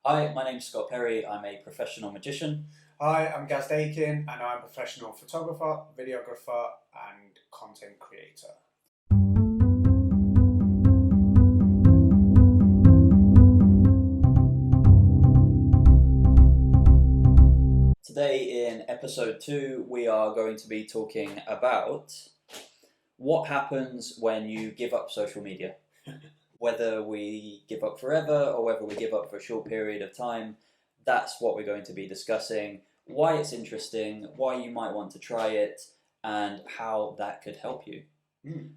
Hi, my name's Scott Perry. I'm a professional magician. Hi, I'm Gaz Dakin, and I'm a professional photographer, videographer, and content creator. Today, in episode 2, we are going to be talking about what happens when you give up social media. Whether we give up forever or whether we give up for a short period of time, that's what we're going to be discussing. Why it's interesting, why you might want to try it, and how that could help you.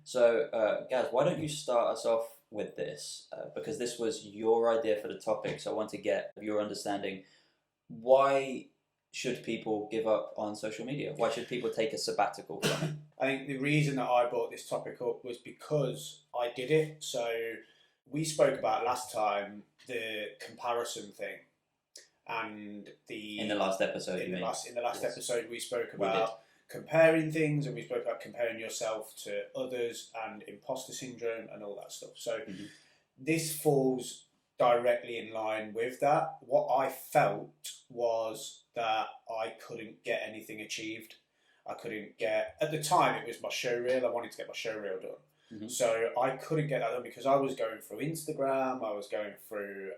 So, Gaz, why don't you start us off with this? Because this was your idea for the topic, so I want to get your understanding. Why should people give up on social media? Why should people take a sabbatical from it? I think the reason that I brought this topic up was because I did it. So we spoke about last time the comparison thing, and In the last episode, in you the mean? last Yes. episode we spoke We about comparing things, and we spoke about comparing yourself to others and imposter syndrome and all that stuff. So Mhm. this falls directly in line with that. What I felt was that I couldn't get anything achieved. I couldn't get, at the time it was my show reel. I wanted to get my show reel done. Mhm. So I couldn't get that done because I was going through Instagram, I was going through,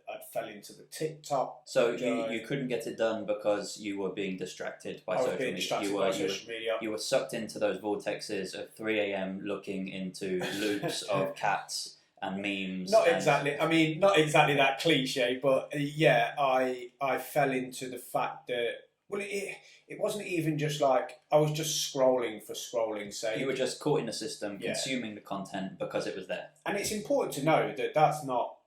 I fell into the TikTok. So you couldn't get it done because you were being distracted by I was social being media. distracted by social media. You were sucked into those vortexes of 3 a.m. looking into loops of cats and memes. Not and- exactly. I mean, not exactly that cliche, but yeah, I fell into the fact that it wasn't even just like I was just scrolling for scrolling's sake. You were just caught in the system, Yeah. consuming the content because it was there. And it's important to know that that's not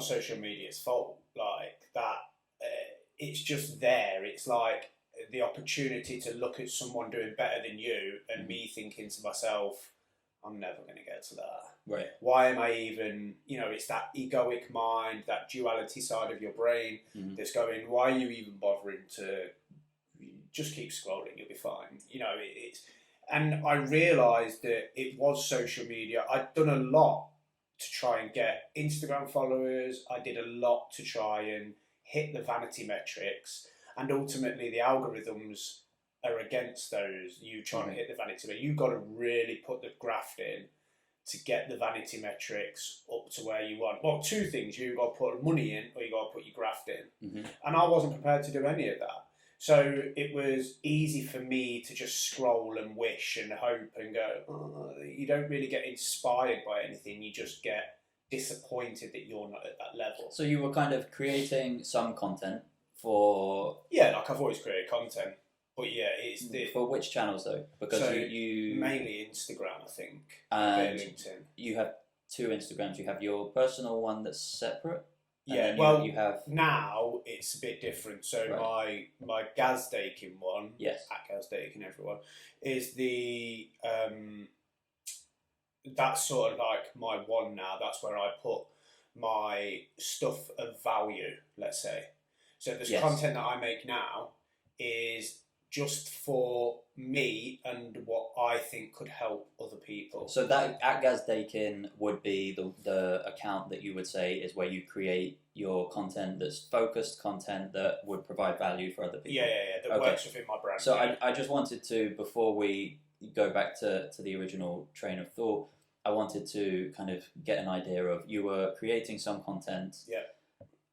social media's fault. Like that, it's just there. It's like the opportunity to look at someone doing better than you, and me thinking to myself, I'm never going to get to that. Right. Why am I even, it's that egoic mind, that duality side of your brain that's going, why are you even bothering to just keep scrolling, you'll be fine. And I realised that it was social media. I'd done a lot to try and get Instagram followers. I did a lot to try and hit the vanity metrics, and ultimately the algorithms are against those. You trying to hit the vanity metrics. You've got to really put the graft in to get the vanity metrics up to where you want. Well, two things: you've got to put money in, or you got to put your graft in. And I wasn't prepared to do any of that. So it was easy for me to just scroll and wish and hope and go. Oh, you don't really get inspired by anything. You just get disappointed that you're not at that level. So you were kind of creating some content for... Yeah, like I've always created content. But yeah, it's For which channels though? Because so you mainly Instagram, I think, and LinkedIn. You have two Instagrams. You have your personal one that's separate. And Yeah, then well, you have now it's a bit different. So my Gaz Dakin one, yes, at Gaz Dakin everyone, is the that's sort of like my one now. That's where I put my stuff of value, let's say. So this content that I make now is just for me and what I think could help other people. So that at Gaz Dakin would be the account that you would say is where you create your content that's focused content that would provide value for other people. Yeah, that works within my brand. So I just wanted to, before we go back to the original train of thought, I wanted to kind of get an idea of, you were creating some content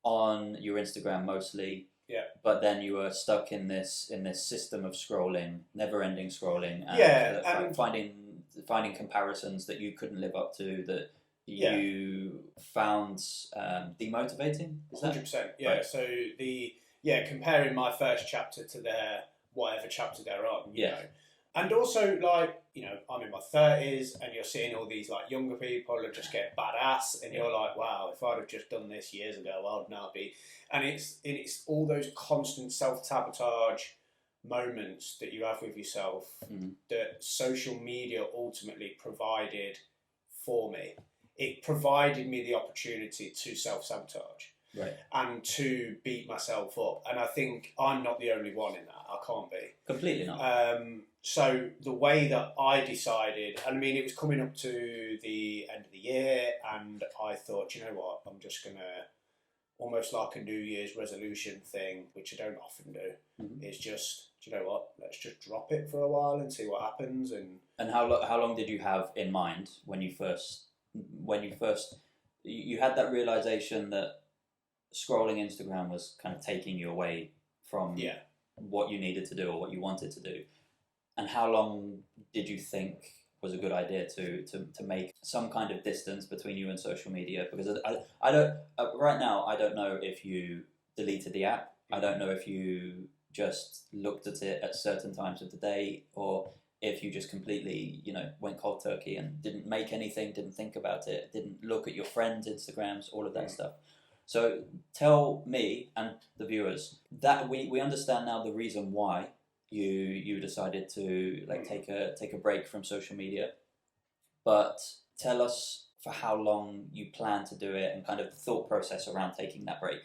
on your Instagram mostly. Yeah. But then you were stuck in this system of scrolling, never-ending scrolling, and, and finding comparisons that you couldn't live up to, that you found demotivating. Is that 100%? Yeah. Right. So comparing my first chapter to their whatever chapter they're on, you know. And also, like, I'm in my 30s, and you're seeing all these like younger people who just get badass, and you're like, wow, if I'd have just done this years ago, I'd now be. And it's all those constant self-sabotage moments that you have with yourself that social media ultimately provided for me. It provided me the opportunity to self-sabotage. Right. And to beat myself up. And I think I'm not the only one in that. I can't be. Completely not. So the way that I decided, and I mean, it was coming up to the end of the year, and I thought, you know what, I'm just going to almost like a New Year's resolution thing, which I don't often do. Mhm. Is just, do you know what? Let's just drop it for a while and see what happens. And how long did you have in mind when you first you had that realization that scrolling Instagram was kind of taking you away from yeah. what you needed to do or what you wanted to do? And how long did you think was a good idea to make some kind of distance between you and social media? Because I don't right now, I don't know if you deleted the app. I don't know if you just looked at it at certain times of the day, or if you just completely, went cold turkey and didn't make anything, didn't think about it, didn't look at your friends' Instagrams, all of that stuff. So tell me and the viewers that we understand now the reason why you decided to take a break from social media, but tell us for how long you plan to do it and kind of the thought process around taking that break.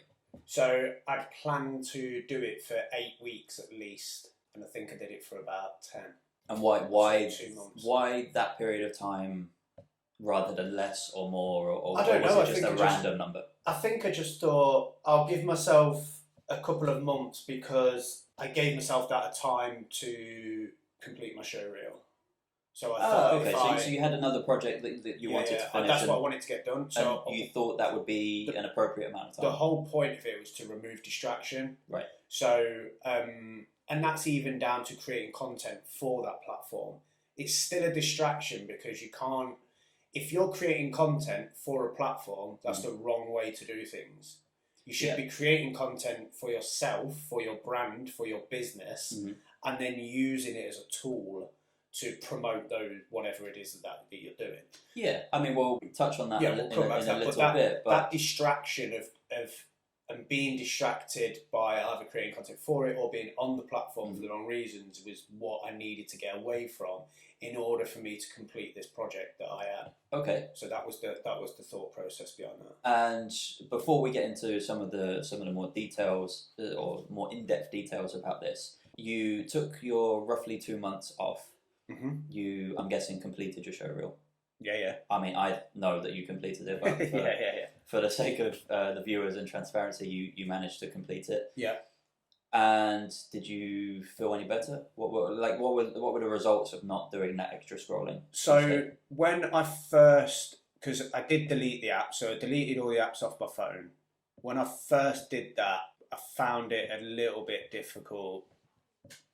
So I'd planned to do it for 8 weeks at least, and I think I did it for about 10. And why 2 months. why that period of time rather than less or more, or I don't know. was it just a random number? I think I just thought I'll give myself a couple of months because I gave myself that time to complete my show reel. So I thought, okay. So you had another project that you wanted to finish. That's what I wanted to get done. So and you thought that would be an appropriate amount of time. The whole point of it was to remove distraction. Right. So, and that's even down to creating content for that platform. It's still a distraction because you can't. If you're creating content for a platform, that's the wrong way to do things. You should be creating content for yourself, for your brand, for your business, and then using it as a tool to promote those whatever it is that you're doing. Yeah, I mean, we'll touch on that in a little bit. But that distraction of and being distracted by either creating content for it or being on the platform for the wrong reasons was what I needed to get away from in order for me to complete this project that I had. Okay. So that was the thought process behind that. And before we get into some of the more details or more in-depth details about this, you took your roughly 2 months off. Mm-hmm. You, I'm guessing, completed your show reel. Yeah. I mean, I know that you completed it, but for the sake of the viewers and transparency, you managed to complete it. Yeah. And did you feel any better? What were the results of not doing that extra scrolling? So when I first, because I did delete the app, so I deleted all the apps off my phone. When I first did that, I found it a little bit difficult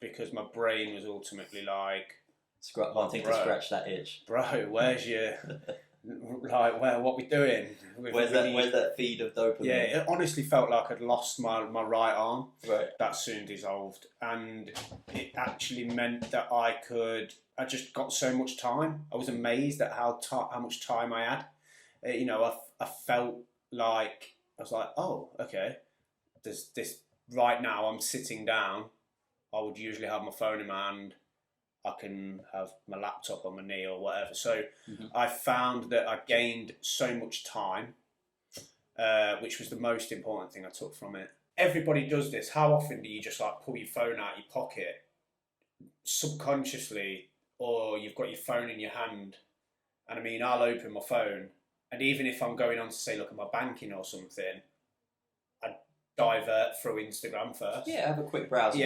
because my brain was ultimately like, wanting to scratch that itch. Bro, where's your what we doing? Where's that feed of dopamine? Yeah, it honestly felt like I'd lost my right arm. Right. That soon dissolved, and it actually meant that I just got so much time. I was amazed at how much time I had. I felt like I was like, oh, okay. There's this right now. I'm sitting down. I would usually have my phone in my hand. I can have my laptop on my knee or whatever. So I found that I gained so much time, which was the most important thing I took from it. Everybody does this. How often do you just pull your phone out of your pocket subconsciously, or you've got your phone in your hand? And I mean, I'll open my phone, and even if I'm going on to say, look at my banking or something, divert through Instagram first. Yeah, have a quick browse. On.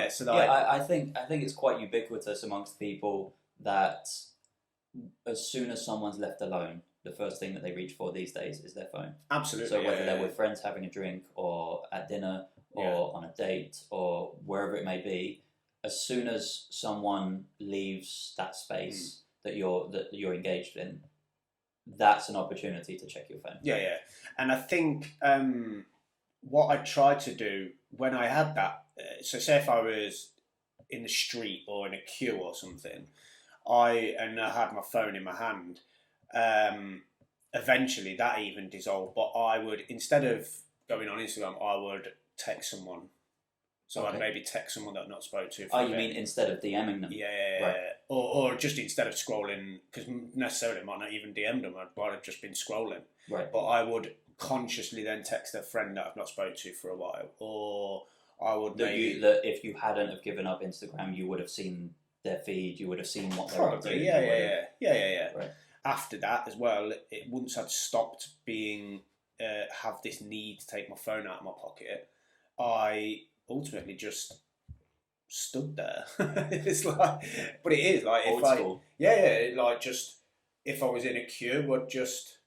So I think it's quite ubiquitous amongst people that as soon as someone's left alone, the first thing that they reach for these days is their phone. Absolutely. So whether they're with friends having a drink or at dinner or on a date or wherever it may be, as soon as someone leaves that space that you're engaged in, that's an opportunity to check your phone. Yeah. And I think what I tried to do when I had that, so say if I was in the street or in a queue or something, I had my phone in my hand, eventually that even dissolved, but I would, instead of going on Instagram, I would text someone. So I'd maybe text someone that I've not spoke to. You mean instead of DMing them? Yeah. Right. Or just instead of scrolling, because necessarily I might not even DM them, I might have just been scrolling. Right. But I would consciously then text a friend that I've not spoke to for a while, or I would if you hadn't have given up Instagram, you would have seen their feed, you would have seen what they're up to. Yeah. Right. After that as well, once I'd stopped being have this need to take my phone out of my pocket, I ultimately just stood there. It's like, but it is like Old if I, school. yeah, like just if I was in a queue, I'd just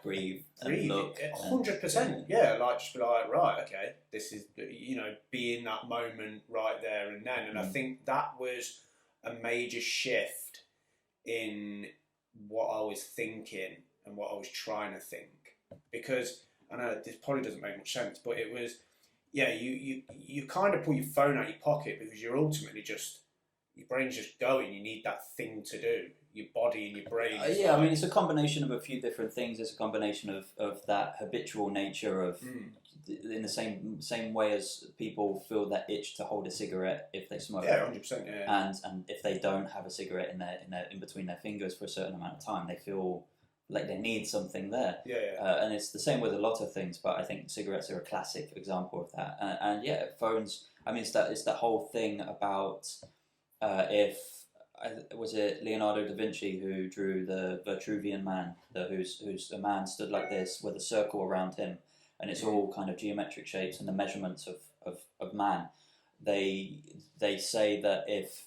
Breathe and breathe. look. 100%. Yeah, like just be like, right, okay, this is, be in that moment right there and then. And I think that was a major shift in what I was thinking and what I was trying to think. Because I know this probably doesn't make much sense, but it was, yeah, you kind of pull your phone out of your pocket because you're ultimately just, your brain's just going. You need that thing to do. Your body and your brain. Yeah, I mean, it's a combination of a few different things. It's a combination of that habitual nature of, in the same way as people feel that itch to hold a cigarette if they smoke. Yeah, 100%. Yeah. And if they don't have a cigarette in between their fingers for a certain amount of time, they feel like they need something there. Yeah. And it's the same with a lot of things, but I think cigarettes are a classic example of that. And yeah, phones. I mean, it's that whole thing about if. Was it Leonardo da Vinci who drew the Vitruvian Man, who's a man stood like this with a circle around him, and it's all kind of geometric shapes and the measurements of man. They say that if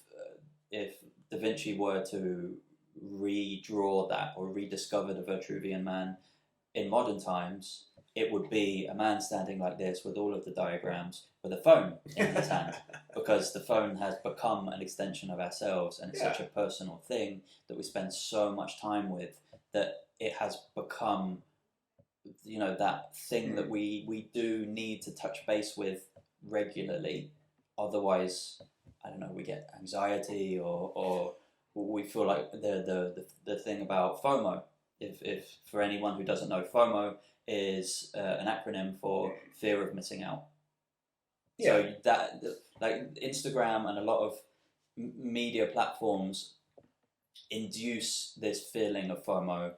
Da Vinci were to redraw that or rediscover the Vitruvian Man in modern times, it would be a man standing like this with all of the diagrams with a phone in his hand, because the phone has become an extension of ourselves, and it's such a personal thing that we spend so much time with that it has become, that thing that we do need to touch base with regularly. Otherwise, I don't know, we get anxiety or we feel like the thing about FOMO. If for anyone who doesn't know, FOMO is an acronym for fear of missing out. Yeah. So that, like Instagram and a lot of media platforms induce this feeling of FOMO,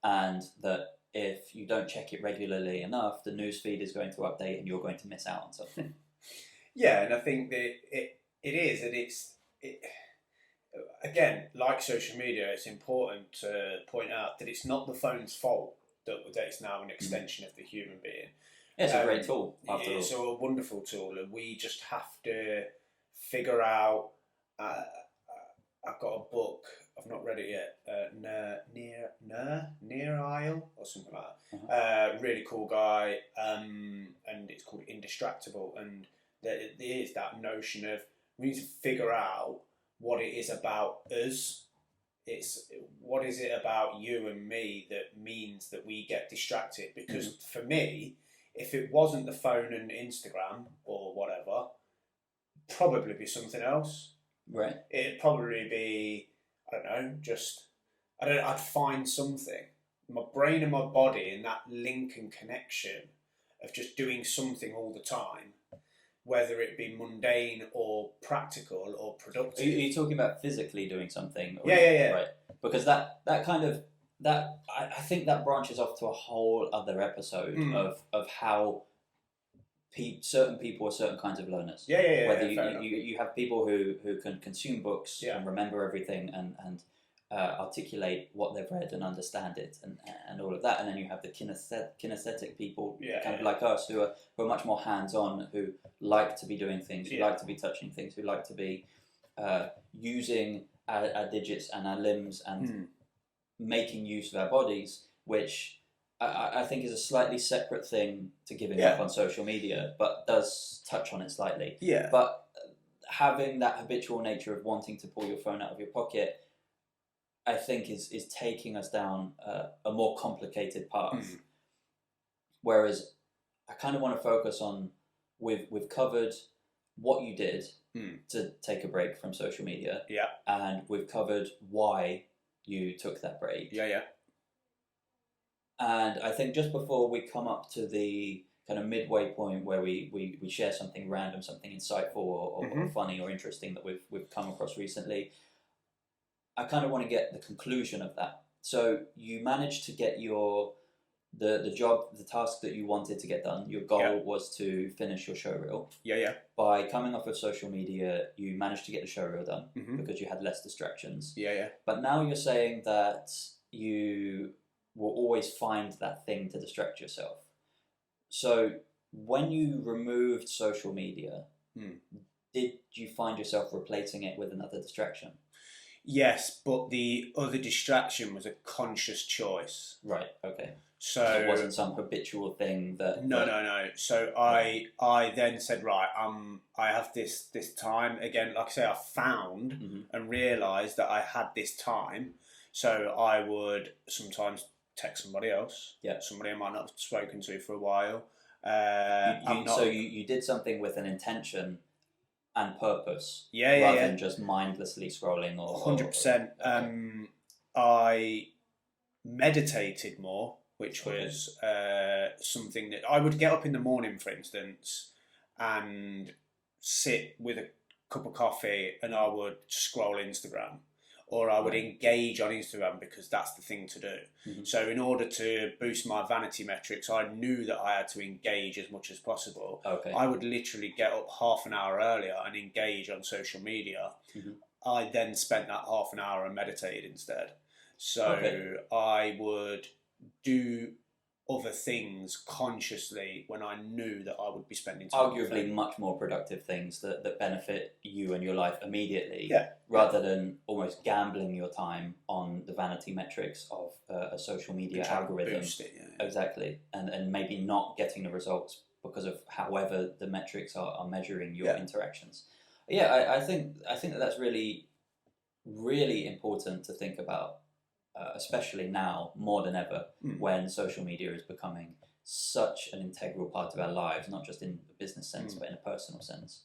and that if you don't check it regularly enough, the news feed is going to update and you're going to miss out on something. Yeah, and I think that it is, and again, like social media, it's important to point out that it's not the phone's fault that it's now an extension of the human being. Yeah, it's a great tool. It's a wonderful tool, and we just have to figure out. I've got a book. I've not read it yet. Near Isle or something like that. Really cool guy, and it's called Indistractable. And there is that notion of we need to figure out what it is about us. It's what is it about you and me that means that we get distracted? Because for me, if it wasn't the phone and Instagram or whatever, probably be something else. Right. It'd probably be, I don't know, I'd find something. My brain and my body and that link and connection of just doing something all the time, whether it be mundane or practical or productive. Are you talking about physically doing something? Yeah. Right. Because that kind of, I think that branches off to a whole other episode of how certain people are certain kinds of learners. Yeah. Whether you have people who can consume books and remember everything and articulate what they've read and understand it and all of that, and then you have the kinesthetic people, kind of like us, who are much more hands-on, who like to be doing things, who like to be touching things, who like to be using our digits and our limbs and making use of our bodies, which I think is a slightly separate thing to giving up on social media, but does touch on it slightly. Yeah. But having that habitual nature of wanting to pull your phone out of your pocket, I think is taking us down a more complicated path. Whereas I kind of want to focus on, we've covered what you did to take a break from social media. Yeah. And we've covered why you took that break. Yeah. And I think just before we come up to the kind of midway point where we share something random, something insightful or funny or interesting that we've come across recently, I kind of want to get the conclusion of that. So you managed to get the job, the task that you wanted to get done. Your goal was to finish your showreel. Yeah. By coming off of social media, you managed to get the showreel done because you had less distractions. Yeah. But now you're saying that you will always find that thing to distract yourself. So when you removed social media, did you find yourself replacing it with another distraction? Yes, but the other distraction was a conscious choice. Right. Okay. So it wasn't some habitual thing that. No. So I then said, right, I have this time again. Like I say, I found and realised that I had this time. So I would sometimes text somebody else. Yeah. Somebody I might not have spoken to for a while. So you did something with an intention and purpose, rather than just mindlessly scrolling. 100%. I meditated more, which was something that I would get up in the morning, for instance, and sit with a cup of coffee, and I would scroll Instagram, or I would engage on Instagram because that's the thing to do. So in order to boost my vanity metrics, I knew that I had to engage as much as possible. I would literally get up half an hour earlier and engage on social media. I then spent that half an hour and meditated instead. So I would do other things consciously when I knew that I would be spending time. Arguably much more productive things that benefit you and your life immediately, rather than almost gambling your time on the vanity metrics of a social media algorithm. Boost it, Exactly, and maybe not getting the results because of however the metrics are measuring your interactions. I think that's really, really important to think about. Especially now, more than ever, when social media is becoming such an integral part of our lives, not just in a business sense, but in a personal sense.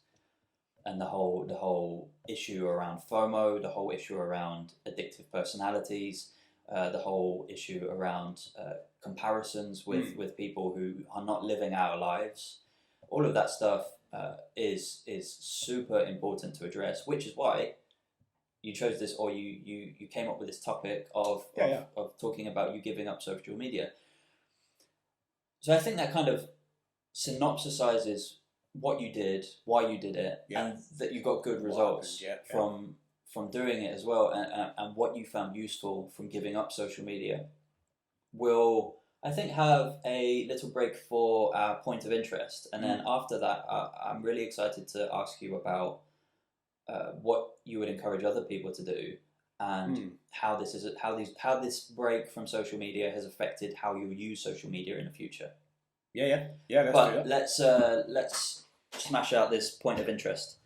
And the whole issue around FOMO, the whole issue around addictive personalities, the whole issue around comparisons with people who are not living our lives, all of that stuff is super important to address, which is why you chose this, or you came up with this topic of talking about you giving up social media. So I think that kind of synopsisizes what you did, why you did it, and that you got good results from doing it as well, and what you found useful from giving up social media. We'll, I think, have a little break for our point of interest, and then after that, I'm really excited to ask you about what you would encourage other people to do, and how this break from social media has affected how you use social media in the future. Let's smash out this point of interest.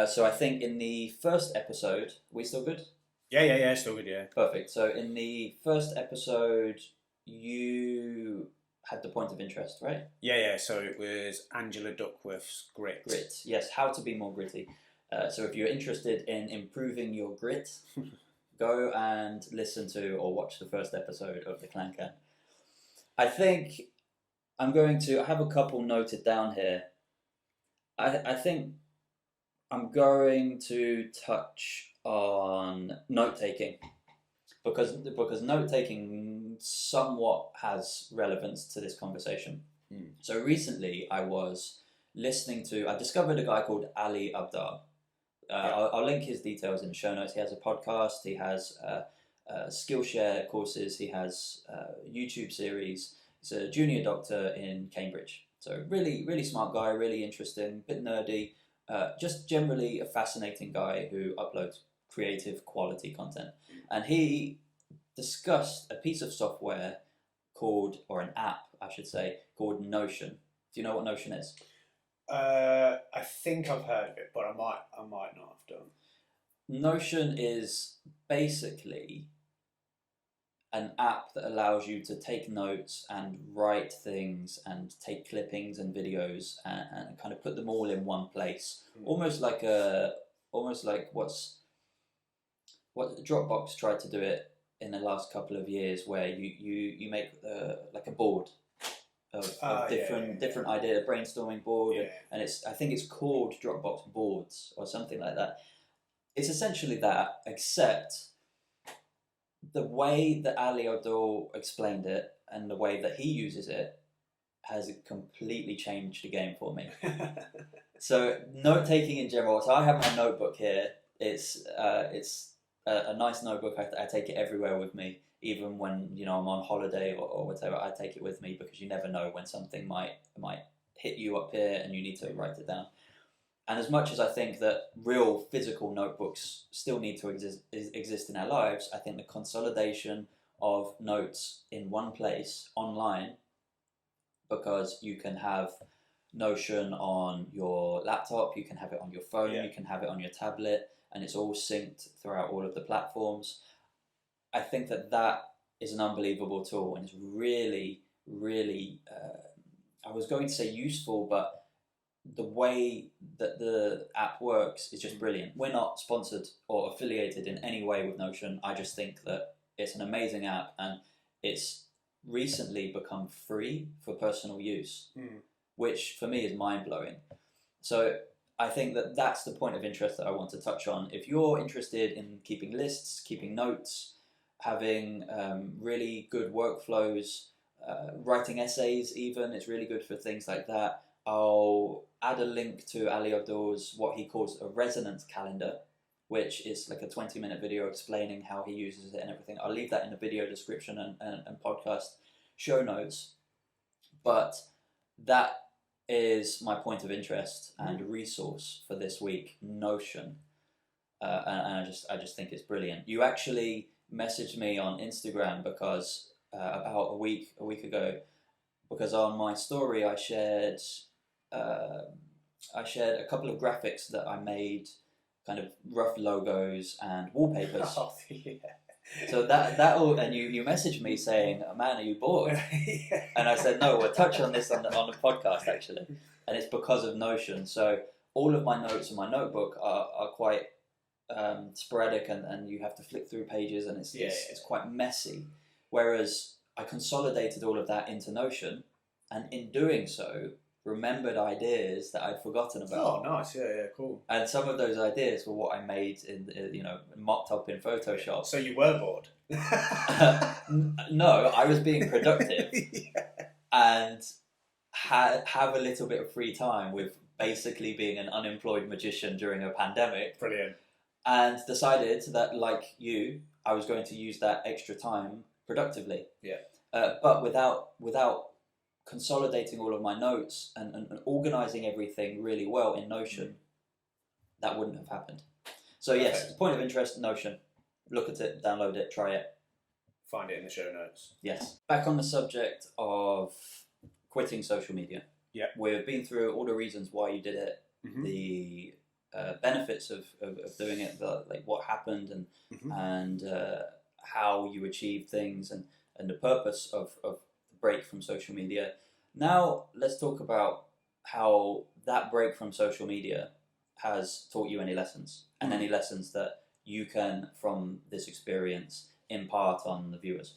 So I think in the first episode, are we still good? Yeah, still good. Yeah, perfect. So in the first episode, you had the point of interest, right? Yeah. So it was Angela Duckworth's Grit. Yes. How to be more gritty. So if you're interested in improving your grit, go and listen to or watch the first episode of the Clan Can. I think I have a couple noted down here. I think I'm going to touch on note-taking because note-taking somewhat has relevance to this conversation. So recently I discovered a guy called Ali Abdaal. I'll link his details in the show notes. He has a podcast, he has Skillshare courses, he has a YouTube series. He's a junior doctor in Cambridge. So really, really smart guy, really interesting, bit nerdy, just generally a fascinating guy who uploads creative quality content. And he discussed a piece of software an app, I should say, called Notion. Do you know what Notion is? I think I've heard of it, but I might not have done. Notion is basically an app that allows you to take notes and write things and take clippings and videos and kind of put them all in one place. Almost like what Dropbox tried to do it in the last couple of years, where you make like a board of different idea, brainstorming board, and I think it's called Dropbox Boards or something like that. It's essentially that, except the way that Ali Abdaal explained it and the way that he uses it has completely changed the game for me. So note taking in general. So I have my notebook here. It's a nice notebook. I take it everywhere with me. even when I'm on holiday or whatever, I take it with me because you never know when something might hit you up here and you need to write it down. And as much as I think that real physical notebooks still need to exist in our lives, I think the consolidation of notes in one place online, because you can have Notion on your laptop, you can have it on your phone, you can have it on your tablet, and it's all synced throughout all of the platforms. I think that is an unbelievable tool, and it's really, really, I was going to say useful, but the way that the app works is just brilliant. We're not sponsored or affiliated in any way with Notion. I just think that it's an amazing app, and it's recently become free for personal use, which for me is mind-blowing. So I think that that's the point of interest that I want to touch on. If you're interested in keeping lists, keeping notes, having really good workflows, writing essays even, it's really good for things like that. I'll add a link to Ali Abdul's, what he calls a resonance calendar, which is like a 20-minute video explaining how he uses it and everything. I'll leave that in the video description and podcast show notes. But that is my point of interest and resource for this week, Notion. And I just think it's brilliant. You actually messaged me on Instagram because about a week ago, because on my story I shared a couple of graphics that I made, kind of rough logos and wallpapers. Oh, yeah. So that all, and you messaged me saying, "Man, are you bored?" Yeah. And I said, "No, we'll touch on this on the podcast actually." And it's because of Notion. So all of my notes in my notebook are quite sporadic, and you have to flick through pages, and it's quite messy. Whereas I consolidated all of that into Notion, and in doing so, remembered ideas that I'd forgotten about. Oh, nice! Yeah, cool. And some of those ideas were what I made mocked up in Photoshop. So you were bored? No, I was being productive and have a little bit of free time with basically being an unemployed magician during a pandemic. Brilliant. And decided that, like you, I was going to use that extra time productively. Yeah. But without consolidating all of my notes and organising everything really well in Notion, that wouldn't have happened. So yes, point of interest, Notion. Look at it, download it, try it. Find it in the show notes. Yes. Back on the subject of quitting social media. Yeah. We've been through all the reasons why you did it, the benefits of doing it, like what happened and how you achieved things and the purpose of the break from social media. Now let's talk about how that break from social media has taught you any lessons, and any lessons that you can, from this experience, impart on the viewers.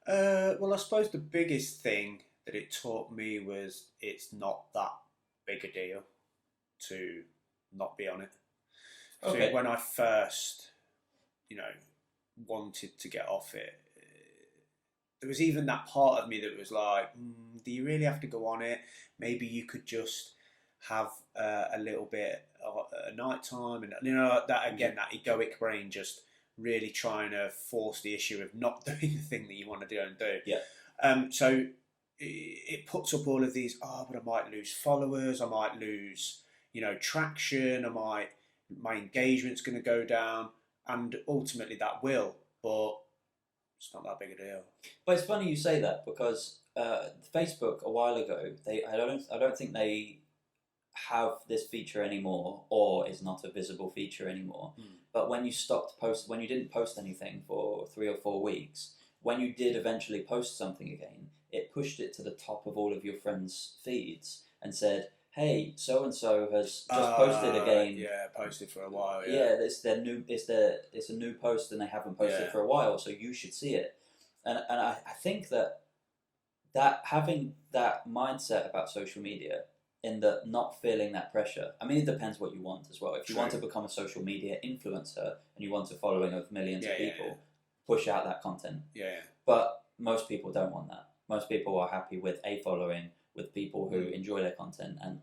Well, I suppose the biggest thing that it taught me was it's not that big a deal to not be on it. Okay. So when I first, wanted to get off it, there was even that part of me that was like, do you really have to go on it? Maybe you could just have a little bit at night time, and that again, that egoic brain just really trying to force the issue of not doing the thing that you want to do and do. Yeah. So it puts up all of these. Oh, but I might lose followers. I might lose, traction. My engagement's going to go down, and ultimately that will. But it's not that big a deal. But it's funny you say that, because Facebook a while ago, I don't think they have this feature anymore, or is not a visible feature anymore. But when you when you didn't post anything for 3 or 4 weeks, when you did eventually post something again, it pushed it to the top of all of your friends' feeds and said, "Hey, so and so has just posted again." Yeah, posted for a while. Yeah, it's a new post, and they haven't posted for a while, so you should see it. And I think that having that mindset about social media, in the not feeling that pressure. I mean, it depends what you want as well. If you want to become a social media influencer and you want a following of millions of people, push out that content. Yeah. But most people don't want that. Most people are happy with a following, with people who enjoy their content, and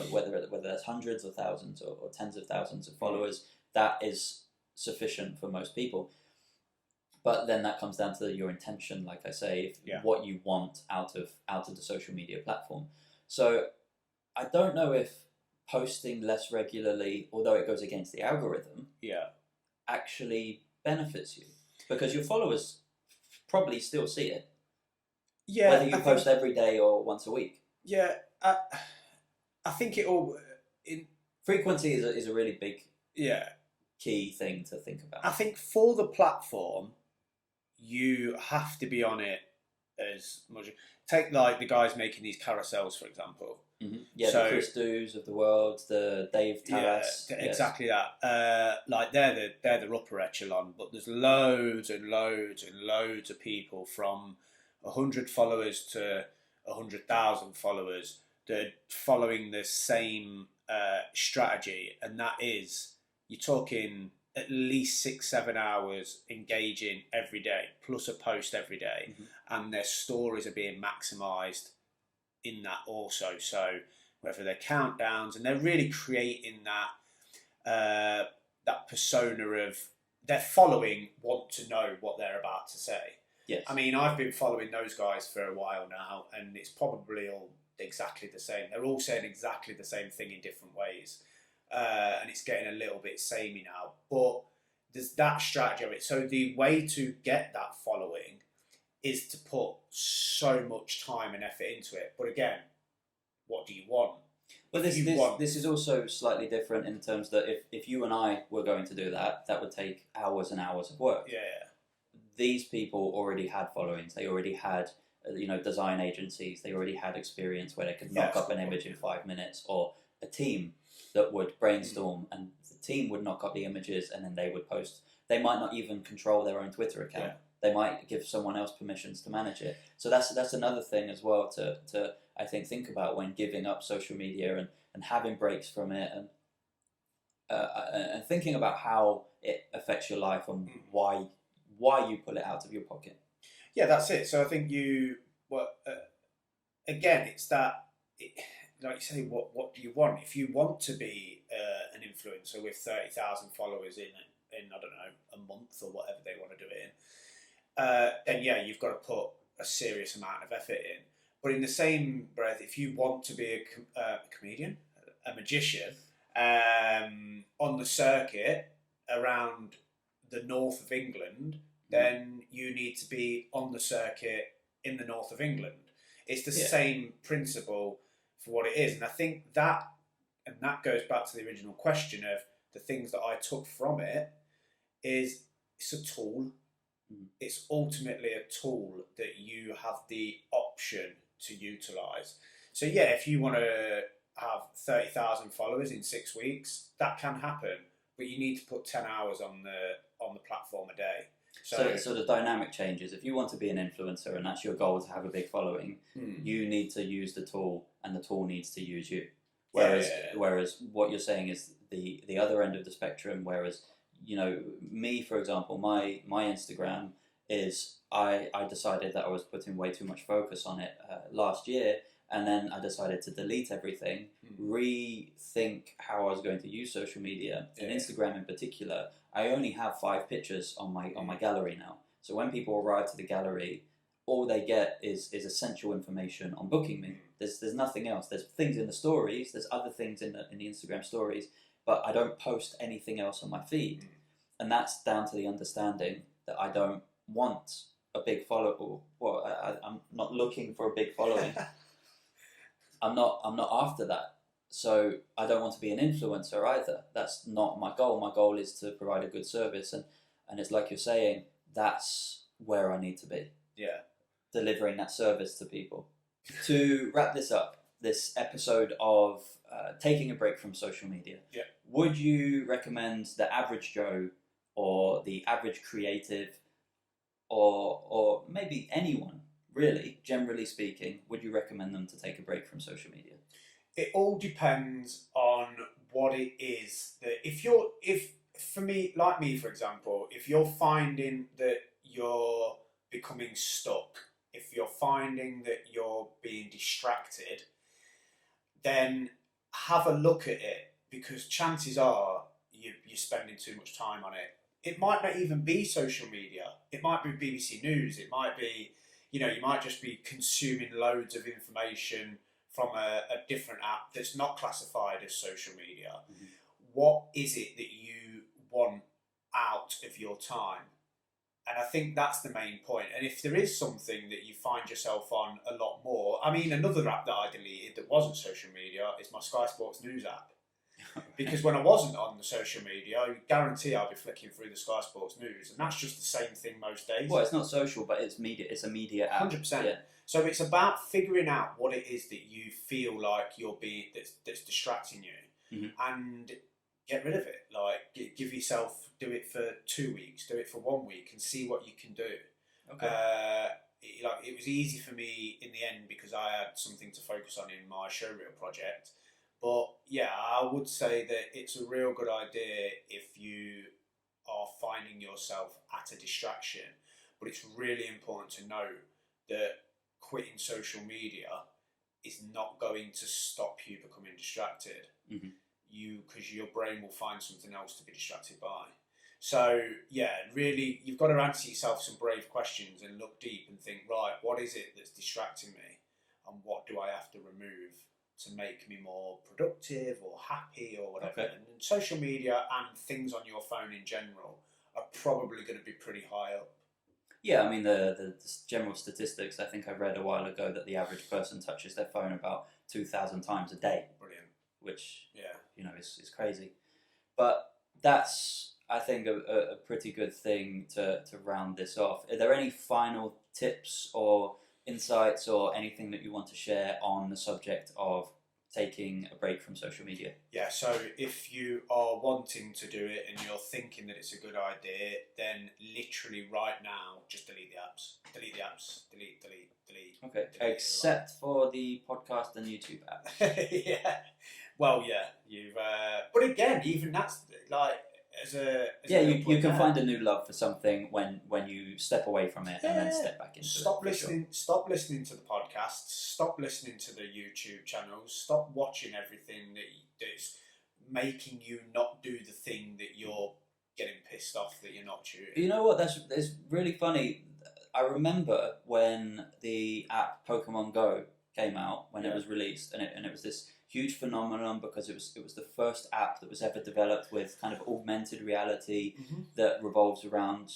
whether that's hundreds of thousands or tens of thousands of followers, that is sufficient for most people. But then that comes down to your intention, like I say, what you want out of the social media platform. So I don't know if posting less regularly, although it goes against the algorithm, actually benefits you, because your followers probably still see it. Yeah, whether you post every day or once a week. Yeah, I think it all. Frequency is a really big yeah key thing to think about. I think for the platform, you have to be on it as much. Take like the guys making these carousels, for example. Mm-hmm. Yeah, so, the Chris Doos of the world, the Dave Taras. Yeah, exactly that. Like they're the upper echelon, but there's loads and loads and loads of people from 100 followers to 100,000 followers that are following the same strategy, and that is you're talking at least 6-7 hours engaging every day, plus a post every day, and their stories are being maximised in that also. So whether they're countdowns, and they're really creating that that persona of their following want to know what they're about to say. Yes. I mean, I've been following those guys for a while now, and it's probably all exactly the same. They're all saying exactly the same thing in different ways. And it's getting a little bit samey now. But there's that strategy of it. So the way to get that following is to put so much time and effort into it. But again, what do you want? Well, this is also slightly different in terms that if you and I were going to do that, that would take hours and hours of work. Yeah. These people already had followings. They already had, design agencies. They already had experience where they could knock up an image in 5 minutes, or a team that would brainstorm and the team would knock up the images and then they would post. They might not even control their own Twitter account. Yeah. They might give someone else permissions to manage it. So that's another thing as well to I think about when giving up social media and having breaks from it, and thinking about how it affects your life and why you pull it out of your pocket. Yeah, that's it. So I think again, it's that. Like you say, what do you want? If you want to be an influencer with 30,000 followers in I don't know, a month or whatever they want to do it in, then yeah, you've got to put a serious amount of effort in. But in the same breath, if you want to be a comedian, a magician, on the circuit around the north of England, then you need to be on the circuit in the north of England. It's the same principle for what it is. And I think that goes back to the original question of the things that I took from it is it's a tool. It's ultimately a tool that you have the option to utilise. So yeah, if you want to have 30,000 followers in 6 weeks, that can happen, but you need to put 10 hours on the platform a day. So the dynamic changes. If you want to be an influencer and that's your goal, to have a big following, you need to use the tool and the tool needs to use you. Whereas what you're saying is the other end of the spectrum, whereas, me, for example, my Instagram is, I decided that I was putting way too much focus on it last year, and then I decided to delete everything, rethink how I was going to use social media, and Instagram in particular. I only have 5 pictures on my gallery now. So when people arrive to the gallery, all they get is essential information on booking me. There's nothing else. There's things in the stories. There's other things in the Instagram stories, but I don't post anything else on my feed, and that's down to the understanding that I don't want a big follow. Well, I'm not looking for a big following. I'm not after that. So I don't want to be an influencer either. That's not my goal. My goal is to provide a good service, and it's like you're saying, that's where I need to be. Yeah. Delivering that service to people. To wrap this up, this episode of taking a break from social media, would you recommend the average Joe or the average creative or maybe anyone, really, generally speaking, would you recommend them to take a break from social media? It all depends on what it is that for me, for example, if you're finding that you're becoming stuck, if you're finding that you're being distracted, then have a look at it, because chances are you're spending too much time on it. it might not even be social media. It might be BBC News. It might be, you might just be consuming loads of information from a different app that's not classified as social media. Mm-hmm. What is it that you want out of your time? And I think that's the main point. And if there is something that you find yourself on a lot more, I mean, another app that I deleted that wasn't social media is my Sky Sports News app. Because when I wasn't on the social media, I guarantee I'll be flicking through the Sky Sports News, and that's just the same thing most days. Well, it's not social, but it's media. It's a media app. 100%. Yeah. So it's about figuring out what it is that you feel like that's distracting you, and get rid of it. Like, give yourself, do it for 2 weeks, do it for 1 week, and see what you can do. Okay. It was easy for me in the end because I had something to focus on in my showreel project. But yeah, I would say that it's a real good idea if you are finding yourself at a distraction. But it's really important to know that quitting social media is not going to stop you becoming distracted. Because your brain will find something else to be distracted by. So yeah, really, you've got to answer yourself some brave questions and look deep and think, right, what is it that's distracting me, and what do I have to remove to make me more productive or happy or whatever. Okay. And social media and things on your phone in general are probably going to be pretty high up. Yeah, I mean the general statistics. I think I read a while ago that the average person touches their phone about 2,000 times a day. Brilliant. Which yeah, is crazy. But that's, I think, a pretty good thing to round this off. Are there any final tips or insights or anything that you want to share on the subject of taking a break from social media? Yeah, so if you are wanting to do it and you're thinking that it's a good idea, then literally right now, just delete the apps. Delete the apps. Delete. Okay, delete except for the podcast and YouTube app. Yeah. Well, yeah, you've. But again, even that's like you can find a new love for something when you step away from it and then step back into it. Stop listening. Sure. Stop listening to the podcasts. Stop listening to the YouTube channels. Stop watching everything that's making you not do the thing that you're getting pissed off that you're not doing. You know what? That's really funny. I remember when the app Pokemon Go came out, when it was released, and it was this huge phenomenon because it was the first app that was ever developed with kind of augmented reality that revolves around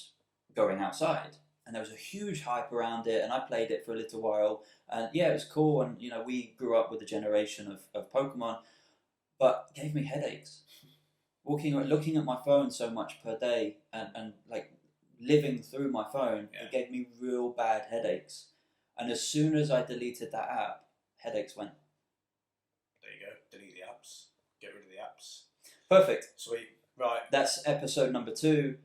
going outside. And there was a huge hype around it, and I played it for a little while, and yeah, it was cool. And we grew up with a generation of Pokemon, but it gave me headaches. Looking at my phone so much per day, and like living through my phone, it gave me real bad headaches. And as soon as I deleted that app, headaches went. There you go. Delete the apps. Get rid of the apps. Perfect. Sweet. Right. That's episode number 2.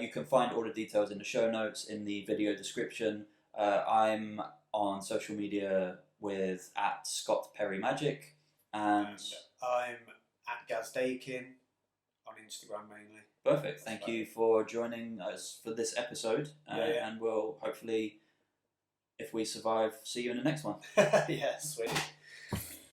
You can find all the details in the show notes, in the video description. I'm on social media with @ScottPerryMagic, and I'm @GazDakin on Instagram mainly. Perfect. Thank you for joining us for this episode, and we'll hopefully, if we survive, see you in the next one. Yeah, sweet.